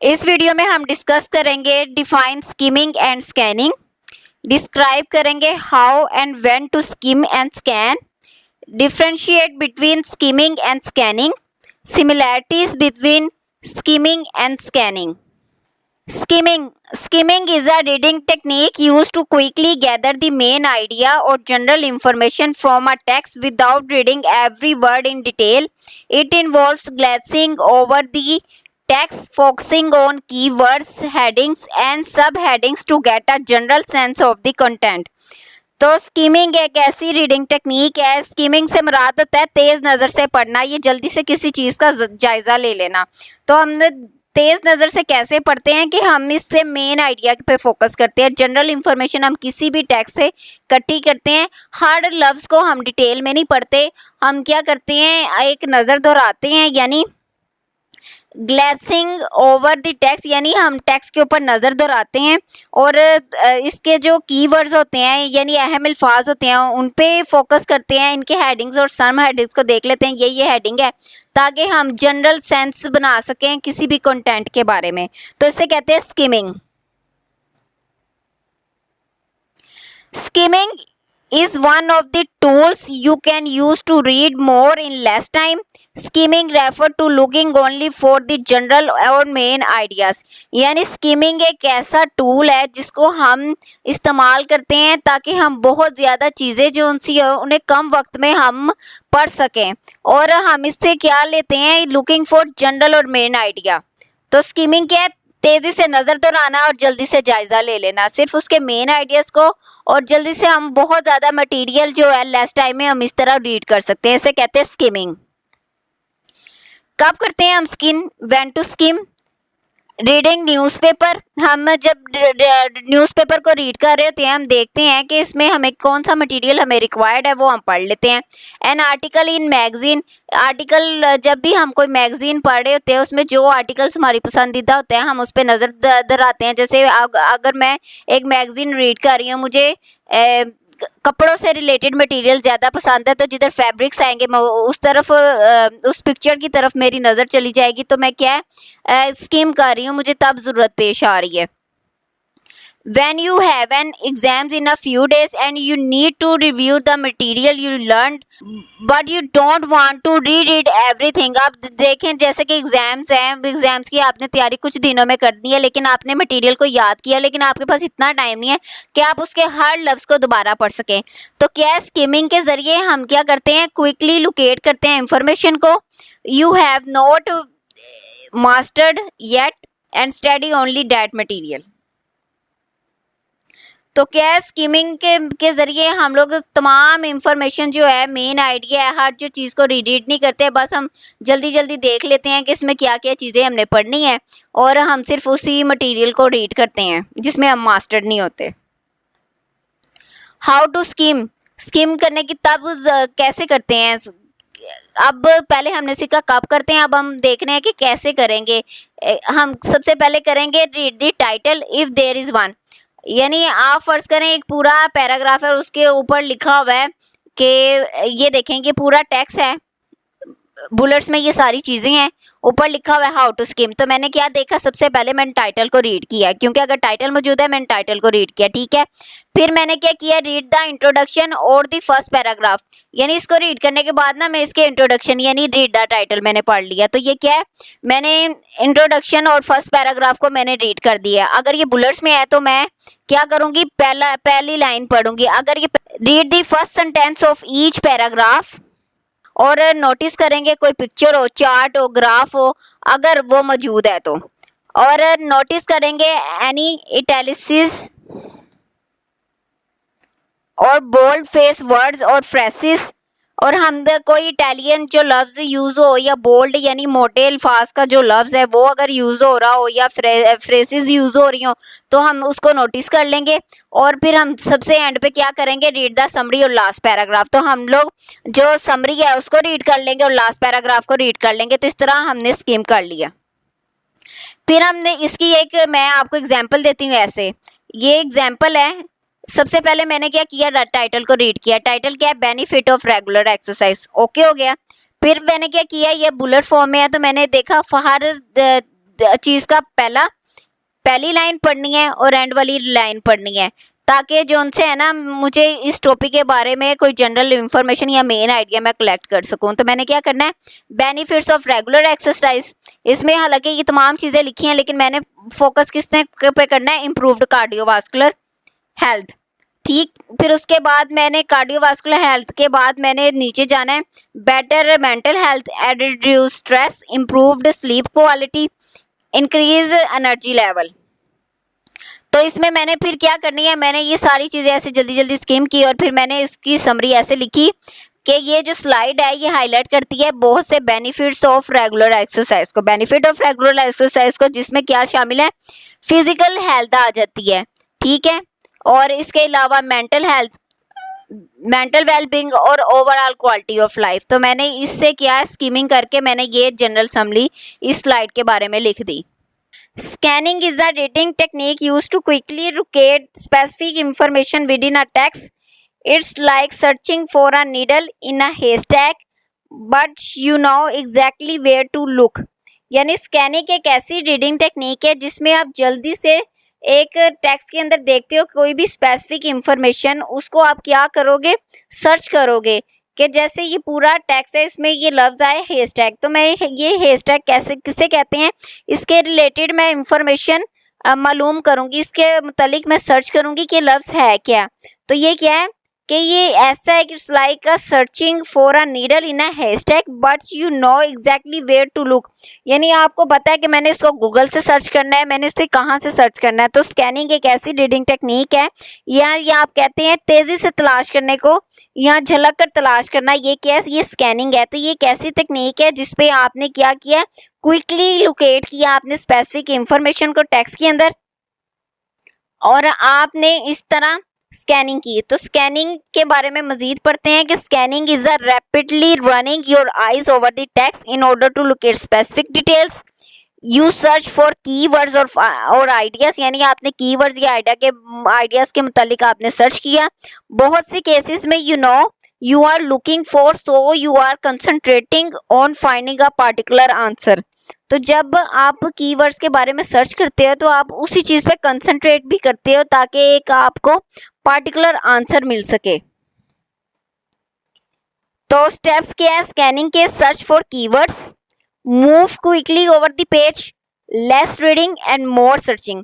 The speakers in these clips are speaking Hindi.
इस वीडियो में हम डिस्कस करेंगे define skimming and scanning, describe करेंगे how and when to skim and scan, differentiate between skimming and scanning, similarities between skimming and scanning. Skimming is a reading technique used to quickly gather the main idea or general information from a text without reading every word in detail. It involves glancing over the text, focusing on keywords, headings and subheadings to get a general sense of the content. तो स्कीमिंग एक ऐसी रीडिंग टेक्निक है. स्कीमिंग से मुराद होता है तेज नज़र से पढ़ना, ये जल्दी से किसी चीज़ का जायज़ा ले लेना. तो हमने तेज नज़र से कैसे पढ़ते हैं कि हम इससे मेन आइडिया पे फोकस करते हैं. जनरल इन्फॉर्मेशन हम किसी भी टेक्स्ट से इकट्ठी करते हैं. हर लफ्ज़ को हम डिटेल में नहीं पढ़ते. हम क्या करते हैं, एक नज़र दोहराते हैं, यानी ग्लेसिंग ओवर द टेक्स्ट, यानी हम टेक्स्ट के ऊपर नज़र दोहराते हैं और इसके जो कीवर्ड्स होते हैं यानी अहम अल्फाज होते हैं उन पे फोकस करते हैं. इनके हेडिंग्स और सब हेडिंग्स को देख लेते हैं, ये हेडिंग है, ताकि हम जनरल सेंस बना सकें किसी भी कंटेंट के बारे में. तो इसे कहते हैं skimming. Skimming is one of the tools you can use to read more in less time. Skimming refer to looking only for the general और main ideas. यानी skimming एक ऐसा टूल है जिसको हम इस्तेमाल करते हैं ताकि हम बहुत ज़्यादा चीज़ें जो उनसी उन्हें कम वक्त में हम पढ़ सकें. और हम इससे क्या लेते हैं, लुकिंग फॉर जनरल और मेन आइडिया. तो स्कीमिंग क्या है, तेज़ी से नज़र दोहराना और जल्दी से जायज़ा ले लेना सिर्फ उसके मेन आइडियाज़ को, और जल्दी से हम बहुत ज़्यादा मटेरियल जो है लेस टाइम में हम इस तरह रीड कर सकते हैं. इसे कहते हैं स्किमिंग. कब करते हैं हम skim, when to skim. Reading newspaper. हम जब न्यूज़पेपर को रीड कर रहे होते हैं हम देखते हैं कि इसमें हमें कौन सा मटेरियल हमें रिक्वायर्ड है, वो हम पढ़ लेते हैं. An article in magazine. Article जब भी हम कोई मैगज़ीन पढ़ रहे होते हैं उसमें जो आर्टिकल्स हमारी पसंदीदा होते हैं हम उस पर नज़र दोहराते हैं. जैसे अगर मैं एक मैगज़ीन रीड कर रही हूँ, मुझे कपड़ों से रिलेटेड मटेरियल ज़्यादा पसंद है, तो जिधर फैब्रिक्स आएंगे मैं उस तरफ उस पिक्चर की तरफ मेरी नज़र चली जाएगी. तो मैं क्या स्किम कर रही हूँ, मुझे तब ज़रूरत पेश आ रही है. When you have an exams in a few days and you need to review the material you learned but you don't want to reread everything. आप देखें जैसे कि एग्ज़ाम्स हैं, एग्ज़ाम्स की आपने तैयारी कुछ दिनों में करनी है, लेकिन आपने मटेरियल को याद किया, लेकिन आपके पास इतना टाइम नहीं है कि आप उसके हर लफ्ज़ को दोबारा पढ़ सकें. तो क्या स्किमिंग के ज़रिए हम क्या करते हैं, क्विकली लोकेट करते हैं इंफॉर्मेशन को. You have not mastered yet and study only that material. तो क्या है, स्कीमिंग के ज़रिए हम लोग तमाम इंफॉर्मेशन जो है, मेन आइडिया है, हर जो चीज़ को रीड नहीं करते, बस हम जल्दी जल्दी देख लेते हैं कि इसमें क्या क्या चीज़ें हमने पढ़नी है और हम सिर्फ उसी मटेरियल को रीड करते हैं जिसमें हम मास्टर नहीं होते. How to scheme. स्कीम करने की तब कैसे करते हैं. अब पहले हमने सीखा कब करते हैं, अब हम देख रहे हैं कि कैसे करेंगे. हम सबसे पहले करेंगे read the title if there is one. यानी आप फ़र्ज़ करें एक पूरा पैराग्राफ है, उसके ऊपर लिखा हुआ है कि ये देखें कि पूरा टेक्स्ट है, बुलेट्स में ये सारी चीज़ें हैं, ऊपर लिखा हुआ है हाउ टू स्किम. तो मैंने क्या देखा, सबसे पहले मैंने टाइटल को रीड किया, क्योंकि अगर टाइटल मौजूद है मैंने टाइटल को रीड किया, ठीक है. फिर मैंने क्या किया, रीड द इंट्रोडक्शन और द फर्स्ट पैराग्राफ. यानी इसको रीड करने के बाद ना मैं इसके इंट्रोडक्शन यानी रीड द टाइटल मैंने पढ़ लिया. तो ये क्या है, मैंने इंट्रोडक्शन और फर्स्ट पैराग्राफ को मैंने रीड कर दिया. अगर ये बुलेट्स में है तो मैं क्या करूँगी, पहली लाइन पढ़ूंगी. अगर ये read the first sentence of each paragraph, और नोटिस करेंगे कोई पिक्चर हो, चार्ट हो, ग्राफ हो, अगर वो मौजूद है तो. और नोटिस करेंगे एनी इटैलिसिस और बोल्ड फेस वर्ड्स और फ्रेसिस. और हम कोई इटालियन जो लफ्ज़ यूज़ हो या बोल्ड यानी मोटे अल्फाज का जो लफ्ज़ है वो अगर यूज़ हो रहा हो या फ्रेसिस यूज़ हो रही हो तो हम उसको नोटिस कर लेंगे. और फिर हम सबसे एंड पे क्या करेंगे, रीड द समरी और लास्ट पैराग्राफ. तो हम लोग जो समरी है उसको रीड कर लेंगे और लास्ट पैराग्राफ को रीड कर लेंगे. तो इस तरह हमने स्किम कर लिया. फिर हमने इसकी एक मैं आपको एग्जाम्पल देती हूँ. ऐसे ये एग्जाम्पल है. सबसे पहले मैंने क्या किया, टाइटल को रीड किया. टाइटल क्या है, benefit of regular exercise. Okay हो गया. फिर मैंने क्या किया, ये बुलेट फॉर्म में है तो मैंने देखा हर चीज़ का पहली लाइन पढ़नी है और एंड वाली लाइन पढ़नी है, ताकि जो उनसे है ना मुझे इस टॉपिक के बारे में कोई जनरल इंफॉर्मेशन या मेन आइडिया मैं कलेक्ट कर सकूं। तो मैंने क्या करना है, बेनिफिट्स ऑफ रेगुलर एक्सरसाइज, इसमें हालांकि ये तमाम चीज़ें लिखी हैं लेकिन मैंने फोकस किसने पे करना है, इम्प्रूव्ड कार्डियोवास्कुलर हेल्थ। ठीक, फिर उसके बाद मैंने कार्डियोवास्कुलर हेल्थ के बाद मैंने नीचे जाना है, better mental health, reduce stress, improved sleep quality, increase energy level. तो इसमें मैंने फिर क्या करनी है, मैंने ये सारी चीज़ें ऐसे जल्दी जल्दी स्किम की और फिर मैंने इसकी समरी ऐसे लिखी कि ये जो स्लाइड है ये हाईलाइट करती है बहुत से बेनिफिट्स ऑफ रेगुलर एक्सरसाइज को। बेनिफिट ऑफ रेगुलर एक्सरसाइज को जिसमें क्या शामिल है, फिजिकल हेल्थ आ जाती है, ठीक है, और इसके अलावा मेंटल हेल्थ, मेंटल वेलबींग और ओवरऑल क्वालिटी ऑफ लाइफ। तो मैंने इससे क्या स्कीमिंग करके मैंने ये जनरल समरी इस स्लाइड के बारे में लिख दी। Scanning is a reading technique used to quickly locate specific information within a text. It's like searching for a needle in a haystack, but you know exactly where to look. यानी स्कैनिंग एक ऐसी रीडिंग टेक्निक है जिसमें आप जल्दी से एक टेक्स्ट के अंदर देखते हो कोई भी स्पेसिफिक इंफॉर्मेशन, उसको आप क्या करोगे, सर्च करोगे कि जैसे ये पूरा टेक्स्ट है, इसमें ये लफ्ज़ आए हेस्टैग, तो मैं ये हेस्टैग कैसे किसे कहते हैं, इसके रिलेटेड मैं इंफॉर्मेशन मालूम करूँगी, इसके मुतालिक मैं सर्च करूँगी कि लफ्ज़ है क्या। तो ये क्या है कि ये ऐसा है कि it's like a searching for a needle in a haystack but you know exactly where to look. यानी आपको पता है कि मैंने इसको गूगल से सर्च करना है, मैंने इसको कहाँ से सर्च करना है। तो स्कैनिंग एक ऐसी रीडिंग टेक्निक है, या आप कहते हैं तेज़ी से तलाश करने को, या झलक कर तलाश करना, ये क्या है, ये स्कैनिंग है। तो ये एक ऐसी तकनीक है जिसपे आपने क्या किया, क्विकली लोकेट किया आपने स्पेसिफिक इंफॉर्मेशन को टेक्स्ट के अंदर और आपने इस तरह स्कैनिंग की। तो स्कैनिंग के बारे में मजीद पढ़ते हैं कि scanning is a rapidly running your eyes over the text in order to locate specific details. You search for keywords और आइडियाज, यानी आपने कीवर्ड्स या आइडियाज के मुतालिक आपने सर्च किया। बहुत से केसेस में you are looking for, so you are concentrating on finding a particular answer. तो जब आप कीवर्ड्स के बारे में सर्च करते हो तो आप उसी चीज़ पे कंसंट्रेट भी करते हो ताकि एक आपको पार्टिकुलर आंसर मिल सके। तो स्टेप्स क्या है स्कैनिंग के, search for keywords, move quickly over the page, less reading and more searching.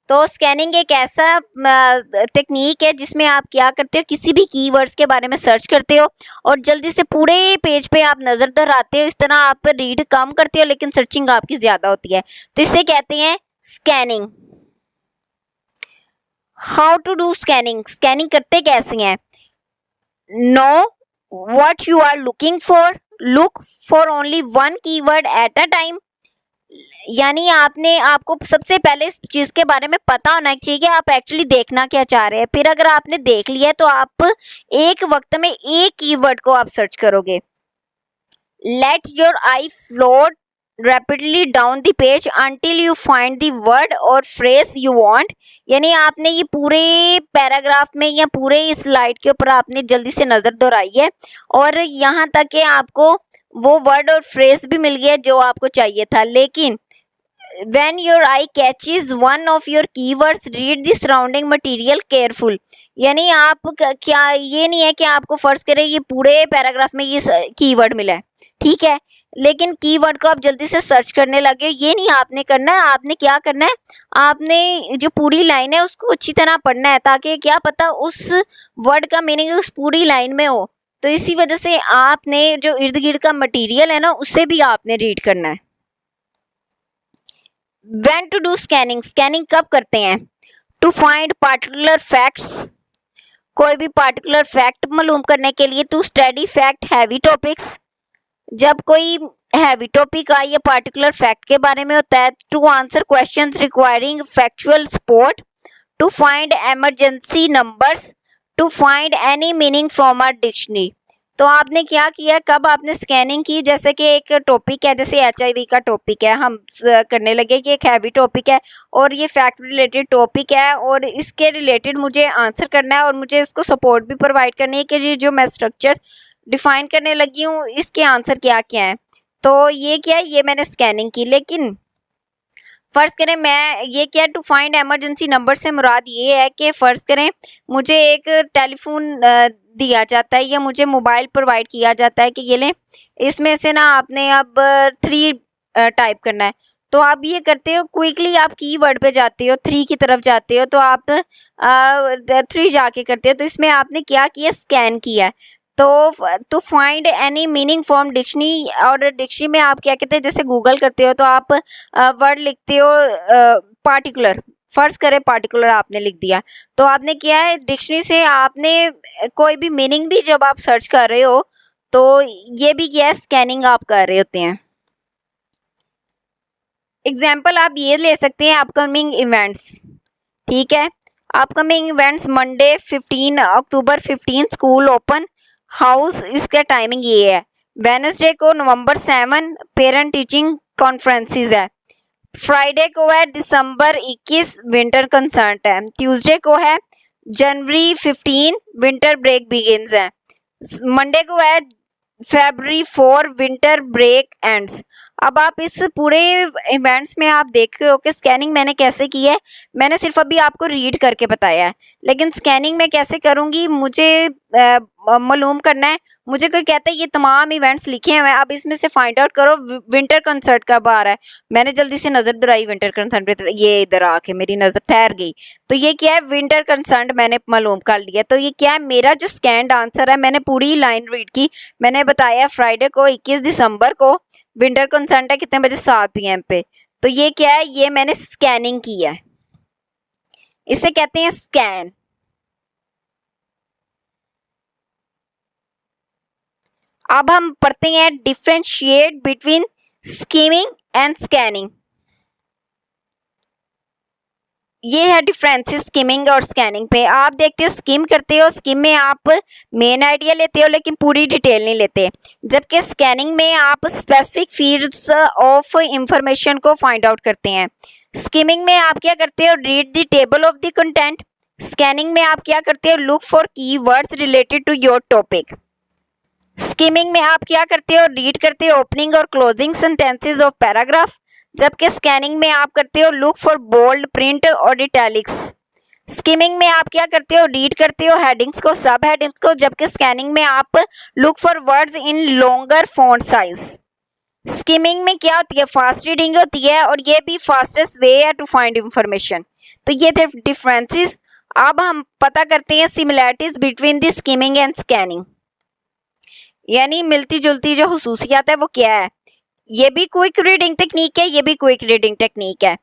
तो स्कैनिंग एक ऐसा टेक्निक है जिसमें आप क्या करते हो, किसी भी कीवर्ड्स के बारे में सर्च करते हो और जल्दी से पूरे पेज पे आप नज़र दोहराते हो। इस तरह आप रीड कम करते हो लेकिन सर्चिंग आपकी ज़्यादा होती है, तो इसे कहते हैं scanning. How to do scanning, scanning करते कैसे हैं, know what you are looking for, look for only one keyword at a time. यानी आपको सबसे पहले इस चीज़ के बारे में पता होना चाहिए कि आप एक्चुअली देखना क्या चाह रहे हैं। फिर अगर आपने देख लिया तो आप एक वक्त में एक कीवर्ड को आप सर्च करोगे। Let your I float rapidly down the page until you find the word और फ्रेज यू वांट। यानी आपने ये पूरे पैराग्राफ में या पूरे इस स्लाइड के ऊपर आपने जल्दी से नज़र दौड़ाई है और यहाँ तक कि आपको वो वर्ड और फ्रेज भी मिल गया जो आपको चाहिए था। लेकिन when your eye catches one of your keywords, read the surrounding material careful। यानी आप क्या, ये नहीं है कि आपको फर्ज करें ये पूरे पैराग्राफ में ये कीवर्ड मिला है, ठीक है, लेकिन कीवर्ड को आप जल्दी से सर्च करने लगे, ये नहीं आपने करना है। आपने क्या करना है, आपने जो पूरी लाइन है उसको अच्छी तरह पढ़ना है ताकि क्या पता उस वर्ड का मीनिंग उस पूरी लाइन में हो। तो इसी वजह से आपने जो इर्द गिर्द का मटीरियल है ना उसे भी आपने रीड करना है। When to do scanning, scanning कब करते हैं, टू फाइंड पार्टिकुलर फैक्ट्स, कोई भी पार्टिकुलर फैक्ट मालूम करने के लिए, to study fact heavy topics, जब कोई हैवी टॉपिक आए या पार्टिकुलर फैक्ट के बारे में होता है, to answer questions requiring factual support, to find emergency numbers, to find any meaning from a dictionary. तो आपने क्या किया, कब आपने स्कैनिंग की, जैसे कि एक टॉपिक है, जैसे HIV का टॉपिक है, हम करने लगे कि एक हैवी टॉपिक है और ये फैक्ट रिलेटेड टॉपिक है और इसके रिलेटेड मुझे आंसर करना है और मुझे इसको सपोर्ट भी प्रोवाइड करनी है कि ये जो मैं स्ट्रक्चर डिफाइन करने लगी हूँ इसके आंसर क्या क्या है। तो ये क्या है, ये मैंने स्कैनिंग की। लेकिन फ़र्ज़ करें मैं ये क्या टू फाइंड इमरजेंसी नंबर से मुराद ये है कि फ़र्ज़ करें मुझे एक टेलीफोन दिया जाता है या मुझे मोबाइल प्रोवाइड किया जाता है कि ये लें, इसमें से ना आपने अब 3 टाइप करना है। तो आप ये करते हो क्विकली, आप कीवर्ड पे जाते हो, 3 की तरफ जाते हो, तो आप 3 जाके करते हो। तो इसमें आपने क्या किया, स्कैन किया है। तो find any meaning from dictionary, और डिक्शनरी में आप क्या कहते हैं, जैसे गूगल करते हो तो आप वर्ड लिखते हो पार्टिकुलर, फ़र्ज़ करें पार्टिकुलर आपने लिख दिया, तो आपने क्या है डिक्शनरी से आपने कोई भी मीनिंग भी जब आप सर्च कर रहे हो तो ये भी क्या है, स्कैनिंग आप कर रहे होते हैं। एग्जाम्पल आप ये ले सकते हैं, अपकमिंग इवेंट्स, ठीक है। अपकमिंग इवेंट्स मंडे 15 अक्टूबर 15 स्कूल ओपन हाउस, इसका टाइमिंग ये है। वेडनेसडे को नवंबर 7 पेरेंट टीचिंग कॉन्फ्रेंसेस है। फ्राइडे को है दिसंबर 21 विंटर कंसर्ट है। ट्यूसडे को है जनवरी 15 विंटर ब्रेक बिगिंस है। मंडे को है February 4 विंटर ब्रेक एंड्स। अब आप इस पूरे इवेंट्स में आप देख रहे हो कि स्कैनिंग मैंने कैसे की है, मैंने सिर्फ अभी आपको रीड करके बताया है, लेकिन स्कैनिंग मैं कैसे करूँगी, मुझे मालूम करना है। मुझे कोई कहता है ये तमाम इवेंट्स लिखे हुए हैं, अब इसमें से फाइंड आउट करो विंटर कंसर्ट कब आ रहा है। मैंने जल्दी से नज़र दौड़ाई विंटर कंसर्ट पे, ये इधर आके मेरी नज़र ठहर गई, तो ये क्या है, विंटर कंसर्ट मैंने मालूम कर लिया। तो ये क्या है, मेरा जो स्कैन्ड आंसर है, मैंने पूरी लाइन रीड की, मैंने बताया फ्राइडे को 21 दिसंबर को विंटर कंसर्ट है, कितने बजे, 7 PM पे। तो ये क्या है, ये मैंने स्कैनिंग की है, इसे कहते हैं स्कैन। अब हम पढ़ते हैं differentiate between skimming and scanning. ये है डिफरेंसेस स्कीमिंग और स्कैनिंग पे। आप देखते हो स्कीम करते हो, स्कीम में आप मेन आइडिया लेते हो लेकिन पूरी डिटेल नहीं लेते, जबकि स्कैनिंग में आप स्पेसिफिक फील्ड्स ऑफ इंफॉर्मेशन को फाइंड आउट करते हैं। स्कीमिंग में आप क्या करते हो, read the table of the content. Scanning में आप क्या करते हो, look for keywords related to your topic. Skimming में आप क्या करते हो, रीड करते हो ओपनिंग और क्लोजिंग सेंटेंसेस ऑफ पैराग्राफ, जबकि स्कैनिंग में आप करते हो लुक फॉर बोल्ड प्रिंट और इटैलिक्स। स्कीमिंग में आप क्या करते हो, रीड करते हो हेडिंग्स को, सब हेडिंग्स को, जबकि स्कैनिंग में आप look for words in longer font size. Skimming में क्या होती है, फास्ट रीडिंग होती है, और ये भी फास्टेस्ट वे है टू फाइंड इंफॉर्मेशन। तो ये थे डिफरेंसेस। अब हम पता करते हैं similarities between the skimming and scanning, यानी मिलती जुलती जो हुसूसियात है वो क्या है। ये भी क्विक रीडिंग टेक्निक है, ये भी क्विक रीडिंग टेक्निक है,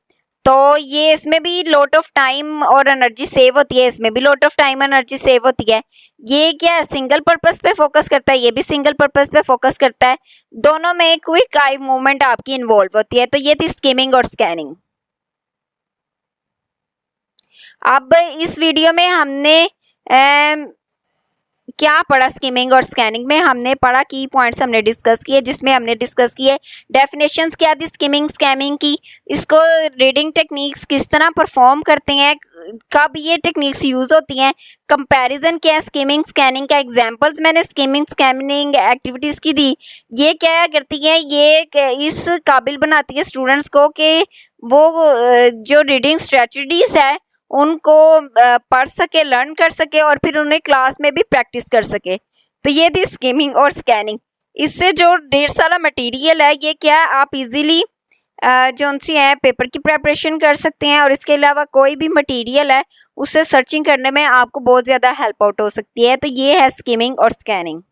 तो ये इसमें भी लॉट ऑफ टाइम और एनर्जी सेव होती है, इसमें भी lot of time energy save होती है। ये क्या है, सिंगल पर्पस पे फोकस करता है, ये भी सिंगल पर्पस पे फोकस करता है, दोनों में क्विक आई मूवमेंट आपकी इन्वॉल्व होती है। तो ये थी स्कीमिंग और स्कैनिंग। अब इस वीडियो में हमने क्या पढ़ा, स्कीमिंग और स्कैनिंग में हमने पढ़ा की पॉइंट्स हमने डिस्कस किए, जिसमें हमने डिस्कस किए डेफिनेशंस क्या थी स्कीमिंग स्कैमिंग की, इसको रीडिंग टेक्निक्स किस तरह परफॉर्म करते हैं, कब ये टेक्निक्स यूज़ होती हैं, कंपैरिजन क्या है स्कीमिंग स्कैनिंग का, एग्जांपल्स मैंने स्कीमिंग स्कैनिंग एक्टिविटीज़ की दी। ये क्या करती है, ये इस काबिल बनाती है स्टूडेंट्स को कि वो जो रीडिंग स्ट्रेटजीज है उनको पढ़ सके, लर्न कर सके, और फिर उन्हें क्लास में भी प्रैक्टिस कर सके। तो ये थी स्कीमिंग और स्कैनिंग। इससे जो 1.5 साल मटेरियल है, ये क्या आप इजीली जो उनसे है पेपर की प्रेपरेशन कर सकते हैं, और इसके अलावा कोई भी मटेरियल है उससे सर्चिंग करने में आपको बहुत ज़्यादा हेल्प आउट हो सकती है। तो ये है स्कीमिंग और स्कैनिंग।